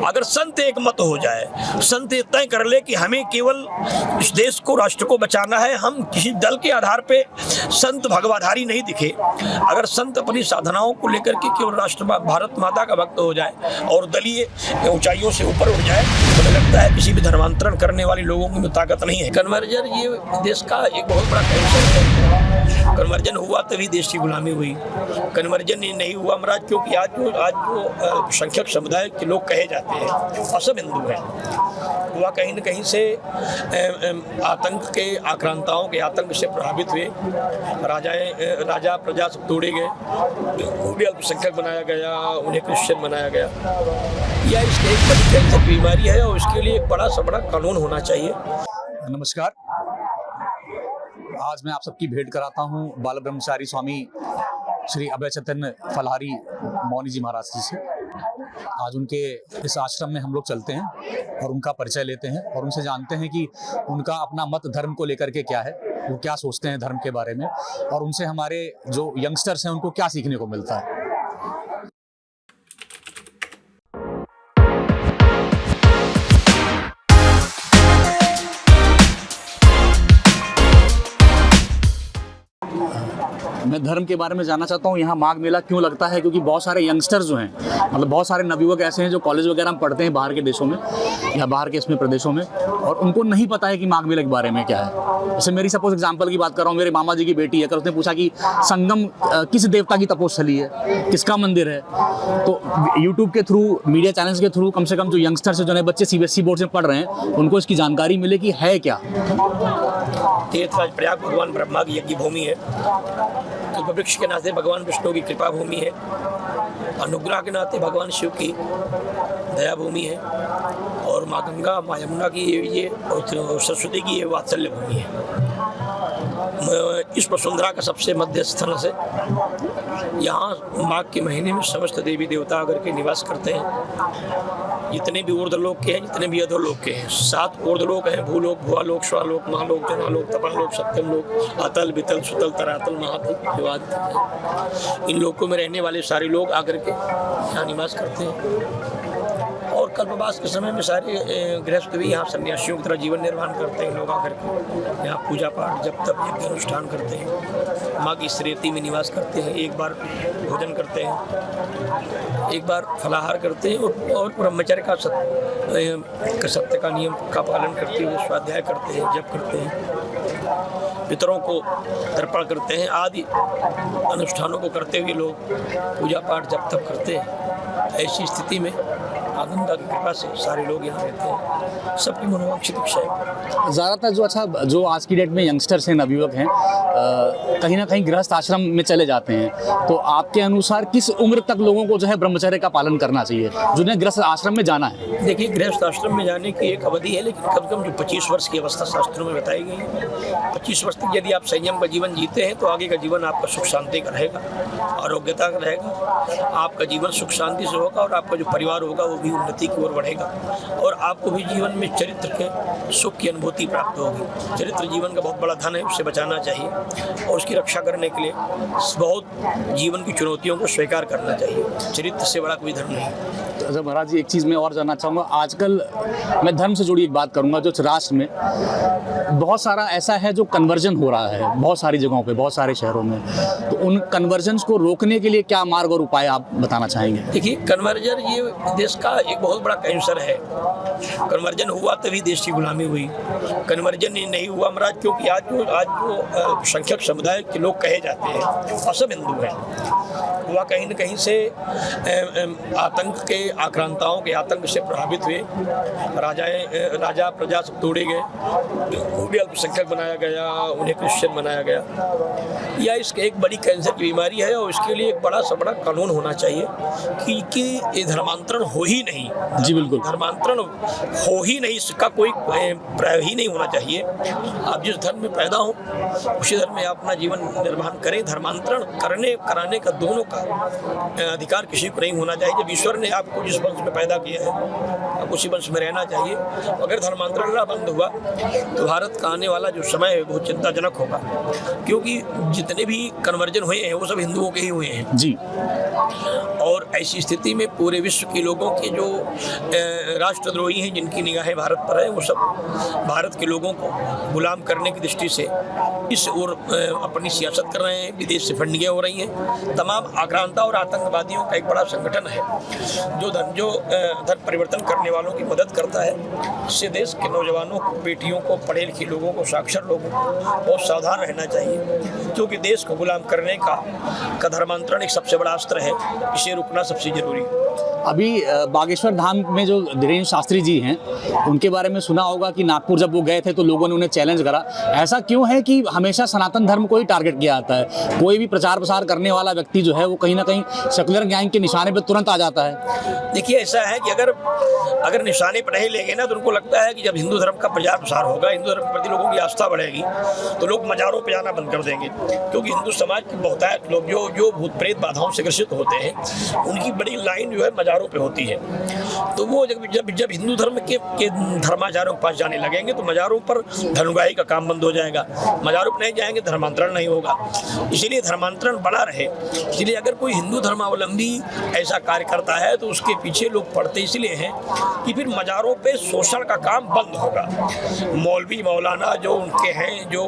अगर संत एक मत हो जाए, संत तय कर ले कि हमें केवल इस देश को, राष्ट्र को बचाना है, हम किसी दल के आधार पे संत भगवाधारी नहीं दिखे, अगर संत अपनी साधनाओं को लेकर के केवल राष्ट्र भारत माता का भक्त हो जाए और दलीय ऊंचाइयों से ऊपर उठ जाए, तो मुझे लगता है किसी भी धर्मांतरण करने वाले लोगों में ताकत नहीं है। कन्वर्जन ये देश का एक बहुत बड़ा कैंसर है। कन्वर्जन हुआ तभी देश की गुलामी हुई, कन्वर्जन नहीं हुआ महाराज, क्योंकि आज जो संख्यक समुदाय के लोग कहे जाते हैं असम हिंदू है, वह कहीं न कहीं से आतंक के, आक्रांताओं के आतंक से प्रभावित हुए, राजा प्रजा सब तोड़े गए, उन्हें अल्पसंख्यक बनाया गया, उन्हें क्रिश्चियन बनाया गया। यह इसकी एक बड़ी कैंसर बीमारी है और इसके लिए एक बड़ा से बड़ा कानून होना चाहिए। नमस्कार, आज मैं आप सबकी भेंट कराता हूँ बाल ब्रह्मचारी स्वामी श्री अभय चैतन्य फलाहारी मौनी जी महाराज जी से। आज उनके इस आश्रम में हम लोग चलते हैं और उनका परिचय लेते हैं और उनसे जानते हैं कि उनका अपना मत धर्म को लेकर के क्या है, वो क्या सोचते हैं धर्म के बारे में, और उनसे हमारे जो यंगस्टर्स हैं उनको क्या सीखने को मिलता है। मैं धर्म के बारे में जानना चाहता हूँ, यहाँ माघ मेला क्यों लगता है? क्योंकि बहुत सारे यंगस्टर्स जो हैं, मतलब बहुत सारे नवयुवक ऐसे हैं जो कॉलेज वगैरह में पढ़ते हैं बाहर के देशों में या बाहर के इसमें प्रदेशों में, और उनको नहीं पता है कि माघ मेले के बारे में क्या है। जैसे मेरी सपोज एग्जांपल की बात कर रहा हूँ, मेरे मामा जी की बेटी है, अगर उसने पूछा कि संगम किस देवता की तपोस्थली है, किसका मंदिर है, तो यूट्यूब के थ्रू, मीडिया चैनल्स के थ्रू कम से कम जो यंगस्टर्स जो नए बच्चे CBSE बोर्ड से पढ़ रहे हैं उनको इसकी जानकारी मिले कि है क्या। तीर्थराज प्रयाग भगवान ब्रह्मा की यज्ञ भूमि है, तो वृक्ष के नाते भगवान विष्णु की कृपा भूमि है, अनुग्रह के नाते भगवान शिव की दया भूमि है, और माँ गंगा, माँ यमुना की ये सरस्वती की ये वात्सल्य भूमि है। इस वसुंधरा का सबसे मध्य स्थान से यहाँ माघ के महीने में समस्त देवी देवता आकर के निवास करते हैं। जितने भी ऊर्ध्वलोक के हैं, जितने भी अधोलोक के हैं, 7 ऊर्ध्वलोक हैं, भूलोक, भुवालोक, स्वालोक, महालोक, जनालोक, तपालोक, सप्तम लोक, अतल, वितल, सुतल, तरातल, महातल, विवाद। इन लोकों में रहने वाले सारे लोग आकर के यहाँ निवास करते हैं। और कल्पवास के समय में सारे गृहस्थ भी यहाँ सन्यासियों की तरह जीवन निर्वाह करते हैं। लोग आकर के यहाँ पूजा पाठ, जब तक यज्ञ अनुष्ठान करते हैं, माँ की इस रेती में निवास करते हैं, एक बार भोजन करते हैं, एक बार फलाहार करते हैं, और ब्रह्मचर्य का सत्य का नियम का पालन करते हुए स्वाध्याय करते हैं, जप करते हैं, पितरों को तर्पण करते हैं, आदि अनुष्ठानों को करते हुए लोग पूजा पाठ जब तक करते हैं। ऐसी स्थिति में आनंद की कृपा से सारे लोग यहाँ रहते हैं, सबकी मनोवांछित इच्छा है। ज़्यादातर जो आज की डेट में यंगस्टर्स हैं, नवयुवक हैं, कहीं ना कहीं गृहस्थ आश्रम में चले जाते हैं, तो आपके अनुसार किस उम्र तक लोगों को जो है ब्रह्मचर्य का पालन करना चाहिए, जिन्हें गृहस्थ आश्रम में जाना है? देखिए, गृहस्थ आश्रम में जाने की एक अवधि है, लेकिन कम से कम जो 25 वर्ष की अवस्था शास्त्रों में बताई गई है, 25 वर्ष तक यदि आप संयम का जीवन जीते हैं तो आगे का जीवन आपका सुख शांति का रहेगा, आरोग्यता का रहेगा, आपका जीवन सुख शांति से होगा, और आपका जो परिवार होगा वो भी उन्नति की ओर बढ़ेगा, और आपको भी जीवन में चरित्र के सुख की अनुभूति प्राप्त होगी। चरित्र जीवन का बहुत बड़ा धन है, उससे बचाना चाहिए, और उसकी रक्षा करने के लिए बहुत जीवन की चुनौतियों को स्वीकार करना चाहिए। चरित्र से बड़ा कोई धर्म नहीं। तो महाराज जी, एक चीज़ मैं और जानना चाहूँगा, आजकल मैं धर्म से जुड़ी एक बात करूँगा, जो राष्ट्र में बहुत सारा ऐसा है जो कन्वर्जन हो रहा है बहुत सारी जगहों पे, बहुत सारे शहरों में, तो उन कन्वर्जन्स को रोकने के लिए क्या मार्ग और उपाय आप बताना चाहेंगे? देखिए, कन्वर्जन ये देश का एक बहुत बड़ा कैंसर है। कन्वर्जन हुआ तभी देश की गुलामी हुई, कन्वर्जन नहीं हुआ महाराज, क्योंकि आज जो संख्यक समुदाय के लोग कहे जाते हैं असम हिंदू है, वह कहीं न कहीं से आतंक के, आक्रांताओं के आतंक से प्रभावित हुए, राजा प्रजा सब तोड़े गए, उन्हें अल्पसंख्यक बनाया गया, उन्हें क्रिश्चियन बनाया गया। यह इसकी एक बड़ी कैंसर की बीमारी है, और इसके लिए एक बड़ा से बड़ा कानून होना चाहिए कि धर्मांतरण हो ही नहीं। जी बिल्कुल, धर्मांतरण हो ही नहीं, इसका कोई प्रयोग ही नहीं होना चाहिए। आप जिस धर्म में पैदा हो उसी धर्म में अपना जीवन निर्वाह करें। धर्मांतरण कराने का दोनों का अधिकार किसी को नहीं होना चाहिए। जब ईश्वर ने आपको जिस वंश में पैदा किया है, आप उसी वंश में रहना चाहिए। अगर धर्मांतरण ना बंद हुआ तो भारत का आने वाला जो समय है बहुत चिंताजनक होगा, क्योंकि जितने भी कन्वर्जन हुए हैं वो सब हिंदुओं के ही हुए हैं जी। और ऐसी स्थिति में पूरे विश्व के लोगों के जो राष्ट्रद्रोही हैं, जिनकी निगाहें भारत पर है, वो सब भारत के लोगों को गुलाम करने की दृष्टि से इस ओर अपनी सियासत कर रहे हैं। विदेश से फंडिंगें हो रही हैं। तमाम आक्रांता और आतंकवादियों का एक बड़ा संगठन है जो धर्म परिवर्तन करने वालों की मदद करता है। इससे देश के नौजवानों को, बेटियों को, पढ़े लिखे लोगों को, साक्षर लोगों को बहुत सावधान रहना चाहिए, क्योंकि देश को गुलाम करने का धर्मांतरण एक सबसे बड़ा अस्त्र है। इसे रुकना सबसे जरूरी है। अभी बागेश्वर धाम में जो धीरेन्द्र शास्त्री जी हैं, उनके बारे में सुना होगा कि नागपुर जब वो गए थे तो लोगों ने उन्हें चैलेंज करा। ऐसा क्यों है कि हमेशा सनातन धर्म को ही टारगेट किया जाता है? कोई भी प्रचार प्रसार करने वाला व्यक्ति जो है वो कहीं ना कहीं सेकुलर गैंग के निशाने पर तुरंत आ जाता है। देखिए, ऐसा है कि अगर निशाने पर नहीं लेंगे ना, तो उनको लगता है कि जब हिंदू धर्म का प्रचार प्रसार होगा, हिंदू धर्म के प्रति लोगों की आस्था बढ़ेगी, तो लोग मज़ारों पर जाना बंद कर देंगे। क्योंकि हिंदू समाज के बहुतायत लोग जो भूत प्रेत बाधाओं से ग्रसित होते हैं, उनकी बड़ी लाइन जो है मज़ारों पे होती है। तो वो जब हिंदू धर्म के धर्माचार्यों के पास जाने लगेंगे, तो मज़ारों पर धर्मगाही का काम बंद हो जाएगा। मज़ारों पर नहीं जाएंगे, धर्मांतरण नहीं होगा। इसलिए धर्मांतरण बड़ा रहे, इसलिए अगर कोई हिंदू धर्मावलंबी ऐसा कार्य करता है तो उसके पीछे लोग पड़ते इसलिए हैं कि फिर मज़ारों पे शोषण का काम बंद होगा। मौलवी मौलाना जो उनके हैं, जो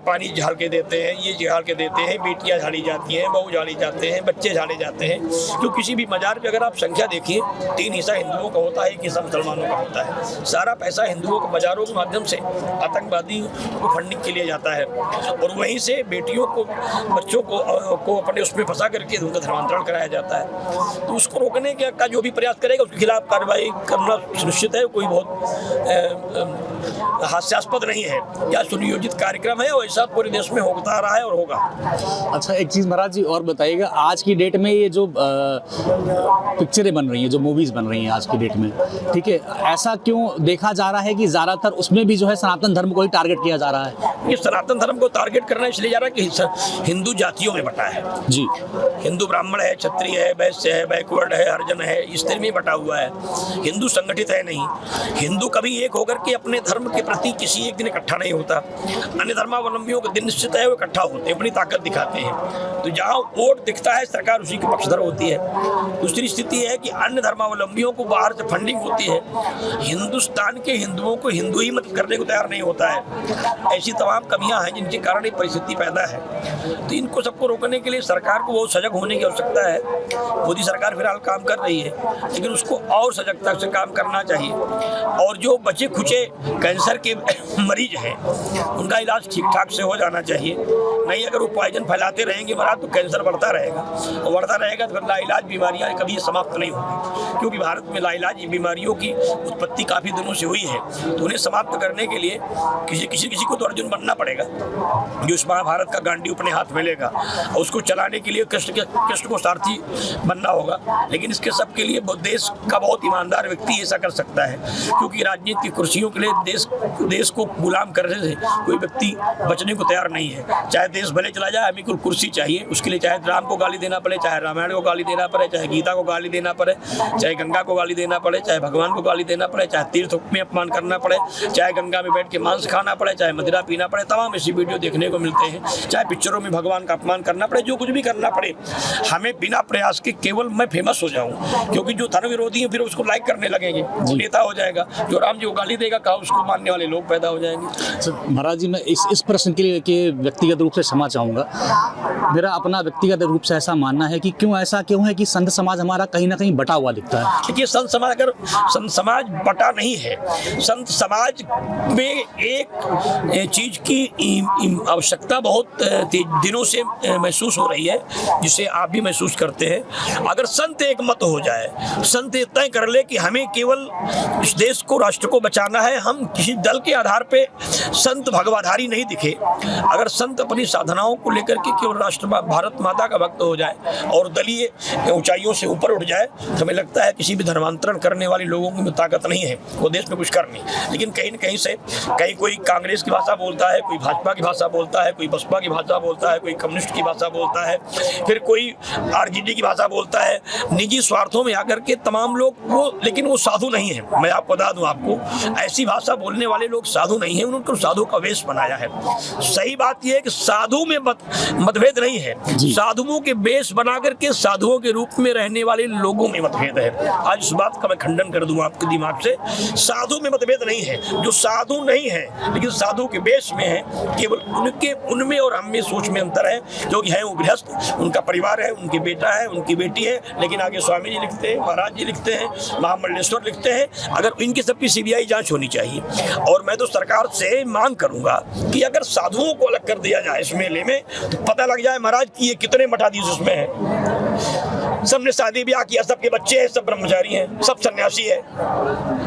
पानी झाड़ के देते हैं, ये झाड़ के देते हैं, बेटियां झाड़ी जाती हैं, बहू झाड़ी जाते हैं, बच्चे झाड़े जाते हैं। जो किसी भी मज़ार पे अगर आप संख्या देखिए, 3 हिस्सा हिंदुओं का होता है, 1 हिस्सा मुसलमानों का होता है। सारा पैसा हिंदुओं को मज़ारों के माध्यम से आतंकवादी को फंडिंग के लिए जाता है, और वहीं से बेटियों को, बच्चों को अपने उसमें फंसा करके उनका धर्मांतरण कराया जाता है। तो उसको रोकने का जो भी प्रयास करेगा, उसके खिलाफ कार्रवाई करना सुनिश्चित है। कोई बहुत हास्यास्पद नहीं है, या सुनियोजित कार्यक्रम है, और ऐसा पूरे देश में होता रहा है और होगा। अच्छा, एक चीज़ महाराज जी और बताइएगा, आज की डेट में ये जो पिक्चरें बन रही हैं, जो मूवीज़ बन रही हैं आज की डेट में, ठीक है, ऐसा क्यों देखा जा रहा है कि ज़्यादातर उसमें भी जो है सनातन धर्म को ही टारगेट किया जा रहा है? ये सनातन धर्म को टारगेट करना इसलिए जा रहा है कि हिंदू जातियों में बटा है जी। हिंदू ब्राह्मण है, क्षत्रिय है, वैश्य है, बैकवर्ड है, हरिजन है, इस तरह में बटा हुआ है। हिंदू संगठित है नहीं। हिंदू कभी एक होकर के अपने धर्म के प्रति किसी एक दिन इकट्ठा नहीं होता। अन्य धर्मावलंबियों का दिन निश्चित है, वो इकट्ठा होते हैं, अपनी ताकत दिखाते हैं। तो जहाँ वोट दिखता है, सरकार उसी की पक्षधर होती है। दूसरी स्थिति है कि अन्य धर्मावलंबियों को बाहर से फंडिंग होती है। हिंदुस्तान के हिंदुओं को हिंदू ही मत करने को तैयार नहीं होता है। ऐसी तमाम कमियां हैं जिनके कारण ये परिस्थिति पैदा है। तो इनको सबको रोकने के लिए सरकार को बहुत सजग होने की आवश्यकता है। मोदी सरकार फिलहाल काम कर रही है, लेकिन उसको और सजगता से काम करना चाहिए। और जो बचे खुचे कैंसर के मरीज हैं, उनका इलाज ठीक ठाक से हो जाना चाहिए। नहीं, अगर वो पॉइजन फैलाते रहेंगे महाराज, तो कैंसर बढ़ता रहेगा, और बढ़ता रहेगा तो फिर लाइलाज बीमारियां कभी समाप्त नहीं होंगी। क्योंकि भारत में लाइलाज बीमारियों की उत्पत्ति काफ़ी दिनों से हुई है। तो उन्हें समाप्त करने के लिए किसी को तो अर्जुन बनना पड़ेगा, जो इस महाभारत का गांडी अपने हाथ में लेगा, और उसको चलाने के लिए कृष्ण को सारथी बनना होगा। लेकिन इसके सब के लिए देश का बहुत ईमानदार व्यक्ति ऐसा कर सकता है, क्योंकि राजनीतिक कुर्सियों के लिए देश को गुलाम करने से कोई व्यक्ति बचने को तैयार नहीं है। चाहे देश भले चला जाए, हमें कोई कुर्सी चाहिए। उसके लिए चाहे राम को गाली देना पड़े, चाहे रामायण को गाली देना पड़े, चाहे गीता को गाली देना पड़े, चाहे गंगा को गाली देना पड़े, चाहे भगवान को गाली देना पड़े, चाहे तीर्थ में अपमान करना पड़े, चाहे गंगा में बैठ के मांस खाना पड़े, चाहे मदिरा पीना पड़े। तमाम ऐसी वीडियो देखने को मिलते हैं। चाहे पिक्चरों में भगवान का अपमान करना पड़े, जो कुछ भी करना पड़े, हमें बिना प्रयास के केवल मैं फेमस हो जाऊं, क्योंकि जो धर्म विरोधी है फिर उसको लाइक करने लगेंगे, वो नेता हो जाएगा। जो राम जी को गाली देगा, कहा उसको मानने वाले लोग पैदा हो जाएंगे। महाराज जी, मैं इस प्रश्न के लिए व्यक्तिगत रूप से क्षमा चाहूँगा। मेरा अपना व्यक्तिगत रूप से ऐसा मानना है कि क्यों है कि संत समाज हमारा कहीं ना कहीं बटा हुआ दिखता है। देखिए, संत समाज बटा नहीं है। संत समाज में एक चीज की आवश्यकता बहुत दिनों से महसूस हो रही है, जिसे आप भी महसूस करते हैं। अगर संत एक मत हो जाए, संत तय कर ले कि हमें केवल इस देश को, राष्ट्र को बचाना है, हम किसी दल के आधार पे संत भगवाधारी नहीं दिखे। अगर संत अपनी साधनाओं को लेकर के केवल राष्ट्र भारत माता का भक्त हो जाए और दलीय ऊंचाइयों से ऊपर उठ जाए, तो हमें लगता है किसी भी धर्मांतरण करने वाले लोगों में ताकत नहीं है, वो देश में कुछ कर नहीं। लेकिन कहीं न कहीं से कोई कांग्रेस की भाषा बोलता है, कोई भाजपा की भाषा बोलता है, कोई बसपा की भाषा बोलता है, कोई कम्युनिस्ट की भाषा बोलता है, फिर कोई आरजेडी की भाषा बोलता है। निजी स्वार्थों में आकर के तमाम लोग लेकिन वो साधु नहीं है। मैं आपको बता दूं, आपको ऐसी भाषा बोलने वाले लोग साधु नहीं है, उन्होंने साधु का वेश बनाया है। सही बात यह है कि साधु में मतभेद नहीं है। साधुओं के वेश बना करके साधुओं के रूप में रहने वाले लोगों में मतभेद है। आज इस बात का मैं खंडन कर दूं आपके दिमाग से, साधु में मतभेद नहीं है। जो साधु नहीं है लेकिन साधु के बेस में है, केवल उनमें और हम में सोच में अंतर है। जो कि है वो गृहस्थ, उनका परिवार है, उनकी बेटा है, उनकी बेटी है, लेकिन आगे स्वामी जी लिखते हैं, महाराज जी लिखते हैं, महामंडलेश्वर लिखते हैं, अगर इनकी सबकी सीबीआई जांच होनी चाहिए। और मैं तो सरकार से मांग करूंगा कि अगर साधुओं को अलग कर दिया जाए इस मेले में, तो पता लग जाए महाराज कि ये कितने मठाधीश उसमें हैं। सबने शादी ब्याह किया, सबके बच्चे हैं, सब ब्रह्मचारी हैं, सब सन्यासी है।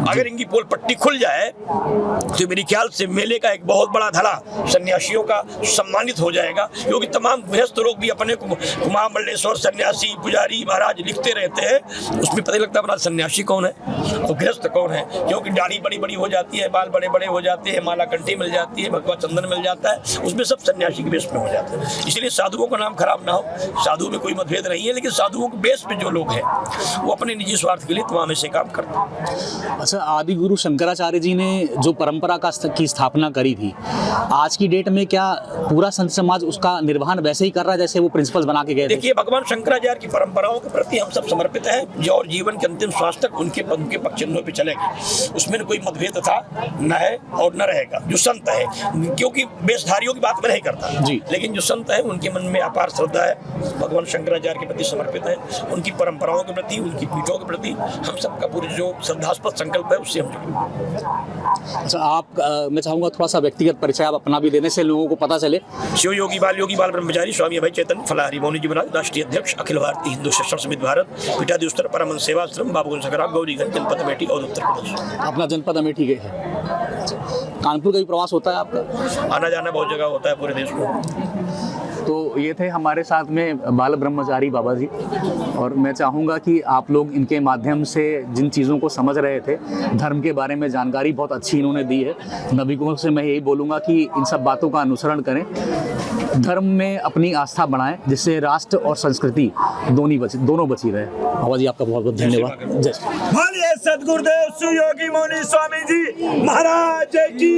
अगर इनकी पोल पट्टी खुल जाए तो मेरे ख्याल से मेले का एक बहुत बड़ा धड़ा सन्यासियों का सम्मानित हो जाएगा, क्योंकि तमाम गृहस्थ लोग भी अपने को महामंडलेश्वर सन्यासी पुजारी महाराज लिखते रहते हैं। उसमें पता लगता है महाराज सन्यासी कौन है और गृहस्थ कौन है, क्योंकि दाढ़ी बड़ी बड़ी हो जाती है, बाल बड़े बड़े हो जाते हैं, माला कंठी मिल जाती है, भगवा चंदन मिल जाता है, उसमें सब सन्यासी के बेस में हो जाते हैं। इसलिए साधुओं का नाम खराब ना हो, साधु में कोई मतभेद नहीं है, लेकिन साधुओं के बेस पे जो लोग हैं वो अपने निजी स्वार्थ के लिए तमाम ऐसे काम करते हैं। अच्छा, आदि गुरु शंकराचार्य जी ने जो परंपरा की स्थापना करी थी, आज की डेट में क्या पूरा संत समाज उसका निर्वहन वैसे ही कर रहा है जैसे वो प्रिंसिपल्स बना के गए थे? देखिए, भगवान शंकराचार्य की परंपराओं के प्रति हम सब समर्पित हैं, जो और जीवन के अंतिम श्वास तक उनके पग चिन्हों पे चलेंगे। उसमें कोई मतभेद था न है और न रहेगा। जो संत है, क्योंकि बेसधारियों की बात मैं नहीं करता जी, लेकिन जो संत है उनके मन में अपार श्रद्धा है, भगवान शंकराचार्य के प्रति समर्पित है, उनकी परंपराओं के प्रति, उनकी पीठों के प्रति हम सबका पूरी जो श्रद्धास्पद संकल्प है उससे हम जुड़े। अच्छा, मैं चाहूँगा थोड़ा सा व्यक्तिगत परिचय आप अपना भी देने से लोगों को पता चले। शिव योगी बाल ब्रह्मचारी स्वामी अभय चैतन्य फलाहारी मौनी जी महाराज, राष्ट्रीय अध्यक्ष अखिल भारतीय हिंदू शिक्षण समिति भारत, पीठाधीश्वर परमहंस सेवाश्रम बाबूगंज सकरा गौरीगंज, जनपद अमेठी और उत्तर प्रदेश। अपना जनपद अमेठी के है। कानपुर का भी प्रवास होता है आपका? आना जाना बहुत जगह होता है पूरे देश में। तो ये थे हमारे साथ में बाल ब्रह्मचारी बाबा जी, और मैं चाहूँगा कि आप लोग इनके माध्यम से जिन चीज़ों को समझ रहे थे, धर्म के बारे में जानकारी बहुत अच्छी इन्होंने दी है। नबिकों से मैं यही बोलूँगा कि इन सब बातों का अनुसरण करें, धर्म में अपनी आस्था बढ़ाएं, जिससे राष्ट्र और संस्कृति दोनों बची रहे। बाबा जी आपका बहुत बहुत धन्यवाद। जय श्री बोलिए सद्गुरुदेव सुयोगी मौनी स्वामी जी महाराज की।